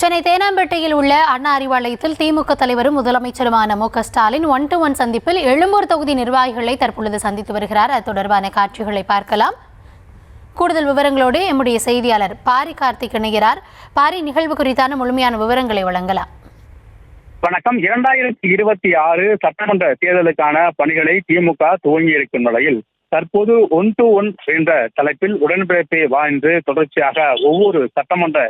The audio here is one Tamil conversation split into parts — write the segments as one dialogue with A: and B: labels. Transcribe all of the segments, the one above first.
A: சென்னை தேனாம்பேட்டையில் உள்ள அண்ணா அறிவாலயத்தில் திமுக தலைவரும் முதலமைச்சருமான மு.க.ஸ்டாலின் 1-to-1 சந்திப்பில் எழும்பூர் தொகுதி நிர்வாகிகளை தற்பொழுது சந்தித்து வருகிறார். அது தொடர்பான காட்சிகளை பார்க்கலாம். கூடுதல் விவரங்களோடு எம்முடைய செய்தியாளர் பாரி கார்த்திக் இணைகிறார். பாரி, நிகழ்வு குறித்தான முழுமையான விவரங்களை வழங்கலாம்.
B: வணக்கம். 2026 சட்டமன்ற தேர்தலுக்கான பணிகளை திமுக துவங்கி இருக்கும் நிலையில் தற்போது 1-to-1 என்ற தலைப்பில் உடன்பிறப்பை வாழ்ந்து தொடர்ச்சியாக ஒவ்வொரு சட்டமன்ற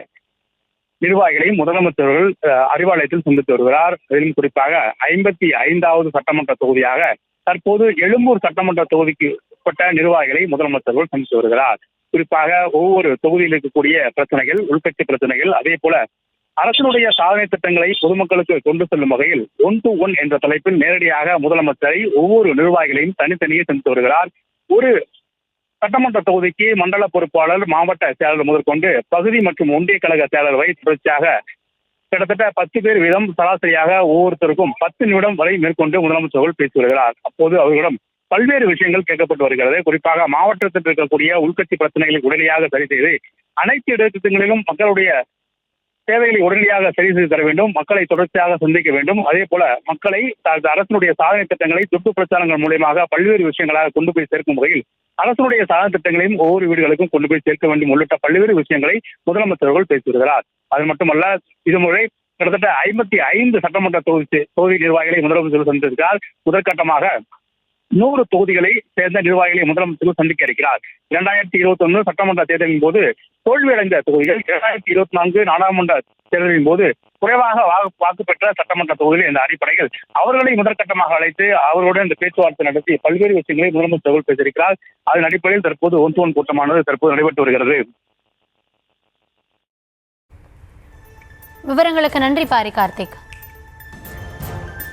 B: நிர்வாகிகளையும் முதலமைச்சர்கள் அறிவாலயத்தில் சந்தித்து வருகிறார். இதிலும் குறிப்பாக 55வது சட்டமன்ற தொகுதியாக தற்போது எழும்பூர் சட்டமன்ற தொகுதிக்கு உட்பட்ட நிர்வாகிகளை முதலமைச்சர்கள் சந்தித்து வருகிறார். குறிப்பாக ஒவ்வொரு தொகுதியில் இருக்கக்கூடிய பிரச்சனைகள், உள்கட்சி பிரச்சனைகள், அதே போல அரசினுடைய சாதனை திட்டங்களை பொதுமக்களுக்கு கொண்டு செல்லும் வகையில் 1-to-1 என்ற தலைப்பில் நேரடியாக முதலமைச்சரை ஒவ்வொரு நிர்வாகிகளையும் தனித்தனியே சந்தித்து வருகிறார். ஒரு சட்டமன்ற தொகுதிக்கு மண்டல பொறுப்பாளர், மாவட்ட செயலாளர் முதற்கொண்டு பகுதி மற்றும் ஒன்றிய கழக செயலாளர் வரை தொடர்ச்சியாக கிட்டத்தட்ட 10 பேர் வீதம் சராசரியாக ஒவ்வொருத்தருக்கும் 10 நிமிடம் வரை மேற்கொண்டு முதலமைச்சர்கள் பேசி வருகிறார். அப்போது அவர்களிடம் பல்வேறு விஷயங்கள் கேட்கப்பட்டு வருகிறது. குறிப்பாக மாவட்டத்தில் இருக்கக்கூடிய உள்கட்சி பிரச்சனைகளை உடனடியாக சரி செய்து அனைத்து இடத்திட்டங்களிலும் மக்களுடைய தேவைகளை உடனடியாக சரி செய்து தர வேண்டும், மக்களை தொடர்ச்சியாக சந்திக்க வேண்டும். அதே போல மக்களை அரசினுடைய சாதனை திட்டங்களை துட்டு பிரச்சாரங்கள் மூலியமாக பல்வேறு விஷயங்களாக கொண்டு போய் சேர்க்கும் வகையில் அரசுடைய சாதனை திட்டங்களையும் ஒவ்வொரு வீடுகளுக்கும் கொண்டு போய் சேர்க்க வேண்டும் உள்ளிட்ட பல்வேறு விஷயங்களை முதலமைச்சர்கள் பேசி வருகிறார். அது மட்டுமல்ல, இதுமுறை கிட்டத்தட்ட 55 சட்டமன்ற தொகுதி நிர்வாகிகளை முதலமைச்சர்கள் சந்தித்திருக்கிறார். முதற்கட்டமாக 100 தொகுதிகளை சேர்ந்த நிர்வாகிகளை முதலமைச்சர்கள் சந்திக்க இருக்கிறார். 2021 சட்டமன்ற தேர்தலின் போது தோல்வியடைந்த தொகுதிகள் 2024 நாடாளுமன்ற தேர்தலின் போது குறைவாக வாக்கு பெற்ற சட்டமன்ற தொகுதிகள் என்ற அடிப்படையில் அவர்களை முதற்கட்டமாக அழைத்து அவர்களுடன் இந்த பேச்சுவார்த்தை நடத்தி பல்வேறு விஷயங்களை முதலமைச்சர்கள் பேசியிருக்கிறார். அதன் அடிப்படையில் தற்போது 1-to-1 கூட்டமானது தற்போது நடைபெற்று வருகிறது.
A: விவரங்களுக்கு நன்றி பாரி கார்த்திக்.